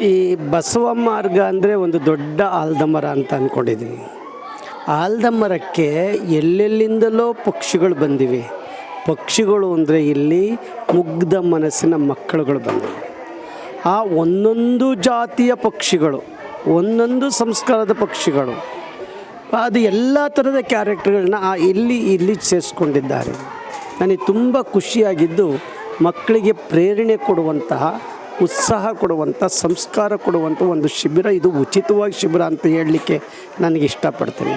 ಈ ಬಸವ ಮಾರ್ಗ ಅಂದರೆ ಒಂದು ದೊಡ್ಡ ಆಲದ ಮರ ಅಂತ ಅಂದ್ಕೊಂಡಿದ್ದೀನಿ. ಆಲದ ಮರಕ್ಕೆ ಎಲ್ಲೆಲ್ಲಿಂದಲೋ ಪಕ್ಷಿಗಳು ಬಂದಿವೆ. ಪಕ್ಷಿಗಳು ಅಂದರೆ ಇಲ್ಲಿ ಮುಗ್ಧ ಮನಸ್ಸಿನ ಮಕ್ಕಳುಗಳು ಬಂದಿವೆ. ಆ ಒಂದೊಂದು ಜಾತಿಯ ಪಕ್ಷಿಗಳು, ಒಂದೊಂದು ಸಂಸ್ಕಾರದ ಪಕ್ಷಿಗಳು, ಅದು ಎಲ್ಲ ಥರದ ಕ್ಯಾರೆಕ್ಟರ್ಗಳನ್ನ ಇಲ್ಲಿ ಸೇರಿಸ್ಕೊಂಡಿದ್ದಾರೆ. ನನಗೆ ತುಂಬ ಖುಷಿಯಾಗಿದ್ದು, ಮಕ್ಕಳಿಗೆ ಪ್ರೇರಣೆ ಕೊಡುವಂತಹ, ಉತ್ಸಾಹ ಕೊಡುವಂಥ, ಸಂಸ್ಕಾರ ಕೊಡುವಂಥ ಒಂದು ಶಿಬಿರ ಇದು. ಉಚಿತವಾಗಿ ಶಿಬಿರ ಅಂತ ಹೇಳಲಿಕ್ಕೆ ನನಗೆ ಇಷ್ಟಪಡ್ತೀನಿ.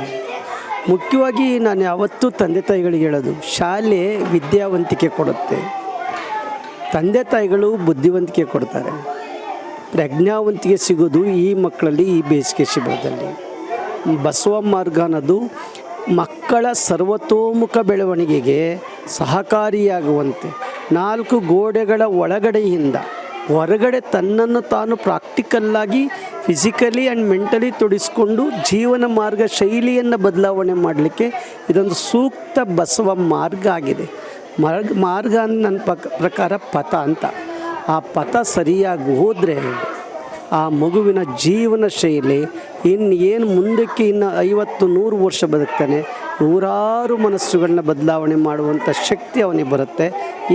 ಮುಖ್ಯವಾಗಿ ನಾನು ಯಾವತ್ತೂ ತಂದೆ ತಾಯಿಗಳಿಗೆ ಹೇಳೋದು, ಶಾಲೆ ವಿದ್ಯಾವಂತಿಕೆ ಕೊಡುತ್ತೆ, ತಂದೆ ತಾಯಿಗಳು ಬುದ್ಧಿವಂತಿಕೆ ಕೊಡ್ತಾರೆ. ಪ್ರಜ್ಞಾವಂತಿಕೆ ಸಿಗೋದು ಈ ಮಕ್ಕಳಲ್ಲಿ, ಈ ಬೇಸಿಗೆ ಶಿಬಿರದಲ್ಲಿ. ಬಸವ ಮಾರ್ಗ ಅನ್ನೋದು ಮಕ್ಕಳ ಸರ್ವತೋಮುಖ ಬೆಳವಣಿಗೆಗೆ ಸಹಕಾರಿಯಾಗುವಂತೆ, 4 ಗೋಡೆಗಳ ಒಳಗಡೆಯಿಂದ ಹೊರಗಡೆ ತನ್ನನ್ನು ತಾನು ಪ್ರಾಕ್ಟಿಕಲ್ಲಾಗಿ ಫಿಸಿಕಲಿ ಆ್ಯಂಡ್ ಮೆಂಟಲಿ ತೊಡಗಿಸ್ಕೊಂಡು ಜೀವನ ಮಾರ್ಗ ಶೈಲಿಯನ್ನು ಬದಲಾವಣೆ ಮಾಡಲಿಕ್ಕೆ ಇದೊಂದು ಸೂಕ್ತ ಬಸವ ಮಾರ್ಗ ಆಗಿದೆ. ಮಾರ್ಗ ಅಂತ ನನ್ನ ಪ್ರಕಾರ ಪಥ ಅಂತ. ಆ ಪಥ ಸರಿಯಾಗಿ ಹೋದರೆ ಆ ಮಗುವಿನ ಜೀವನ ಶೈಲಿ ಏನು ಮುಂದಕ್ಕೆ ಇನ್ನು 50-100 ವರ್ಷ ಬದುಕ್ತಾನೆ, ನೂರಾರು ಮನಸ್ಸುಗಳನ್ನ ಬದಲಾವಣೆ ಮಾಡುವಂಥ ಶಕ್ತಿ ಅವನಿಗೆ ಬರುತ್ತೆ.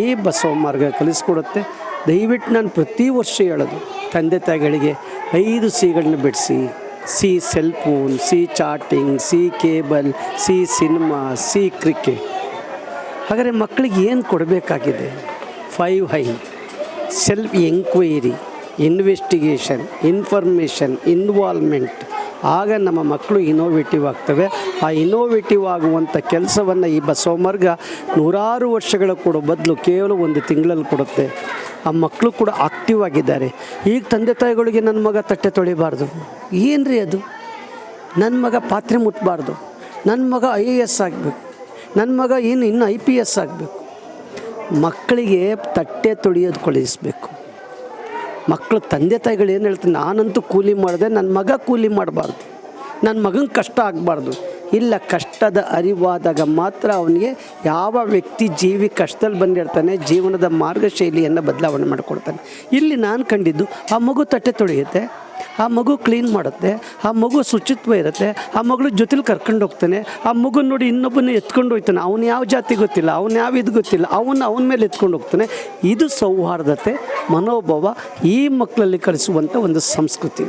ಈ ಬಸವ ಮಾರ್ಗ ಕಲಿಸ್ಕೊಡುತ್ತೆ. ದಯವಿಟ್ಟು ನಾನು ಪ್ರತಿ ವರ್ಷ ಹೇಳೋದು ತಂದೆ ತಾಯಿಗಳಿಗೆ, 5 ಸಿಗಳನ್ನ ಬಿಡಿಸಿ. C cell phone, C chatting, C cable, C cinema, C cricket. ಹಾಗಾದರೆ ಮಕ್ಕಳಿಗೆ ಏನು ಕೊಡಬೇಕಾಗಿದೆ? 5 I: self enquiry, investigation, information, involvement. ಆಗ ನಮ್ಮ ಮಕ್ಕಳು ಇನೋವೇಟಿವ್ ಆಗ್ತವೆ. ಆ ಇನೋವೇಟಿವ್ ಆಗುವಂಥ ಕೆಲಸವನ್ನು ಈ ಬಸವ ಮಾರ್ಗ ನೂರಾರು ವರ್ಷಗಳ ಕೊಡೋ ಬದಲು ಕೇವಲ 1 ತಿಂಗಳಲ್ಲಿ ಕೊಡುತ್ತೆ. ಆ ಮಕ್ಕಳು ಕೂಡ ಆಕ್ಟಿವ್ ಆಗಿದ್ದಾರೆ. ಈಗ ತಂದೆ ತಾಯಿಗಳಿಗೆ ನನ್ನ ಮಗ ತಟ್ಟೆ ತೊಳಿಬಾರ್ದು, ಏನು ರೀ ಅದು? ನನ್ನ ಮಗ ಪಾತ್ರೆ ಮುಟ್ಟಬಾರ್ದು, ನನ್ನ ಮಗ IAS ಆಗಬೇಕು, ನನ್ನ ಮಗ ಇನ್ನು IPS ಆಗಬೇಕು. ಮಕ್ಕಳಿಗೆ ತಟ್ಟೆ ತೊಳೆಯೋದು ಕಳಿಸ್ಬೇಕು. ಮಕ್ಕಳು ತಂದೆ ತಾಯಿಗಳು ಏನು ಹೇಳ್ತಾರೆ, ನಾನಂತೂ ಕೂಲಿ ಮಾಡಿದೆ, ನನ್ನ ಮಗ ಕೂಲಿ ಮಾಡಬಾರ್ದು, ನನ್ನ ಮಗನ ಕಷ್ಟ ಆಗಬಾರ್ದು. ಇಲ್ಲ, ಕಷ್ಟದ ಅರಿವಾದಾಗ ಮಾತ್ರ ಅವನಿಗೆ ಯಾವ ವ್ಯಕ್ತಿ ಜೀವಿ ಕಷ್ಟದಲ್ಲಿ ಬಂದಿರ್ತಾನೆ ಜೀವನದ ಮಾರ್ಗ ಶೈಲಿಯನ್ನು ಬದಲಾವಣೆ ಮಾಡಿಕೊಡ್ತಾನೆ. ಇಲ್ಲಿ ನಾನು ಕಂಡಿದ್ದು, ಆ ಮಗು ತಟ್ಟೆ ತೊಳೆಯುತ್ತೆ, ಆ ಮಗು ಕ್ಲೀನ್ ಮಾಡುತ್ತೆ, ಆ ಮಗು ಶುಚಿತ್ವ ಇರುತ್ತೆ, ಆ ಮಗಳು ಜೊತೆಲಿ ಕರ್ಕೊಂಡು ಹೋಗ್ತಾನೆ, ಆ ಮಗು ನೋಡಿ ಇನ್ನೊಬ್ಬನ ಎತ್ಕೊಂಡು ಹೋಗ್ತಾನೆ. ಅವನು ಯಾವ ಜಾತಿ ಗೊತ್ತಿಲ್ಲ, ಅವನು ಯಾವ ಇದು ಗೊತ್ತಿಲ್ಲ, ಅವನ ಮೇಲೆ ಎತ್ಕೊಂಡು ಹೋಗ್ತಾನೆ. ಇದು ಸೌಹಾರ್ದತೆ ಮನೋಭಾವ ಈ ಮಕ್ಕಳಲ್ಲಿ ಕಲಿಸುವಂಥ ಒಂದು ಸಂಸ್ಕೃತಿ.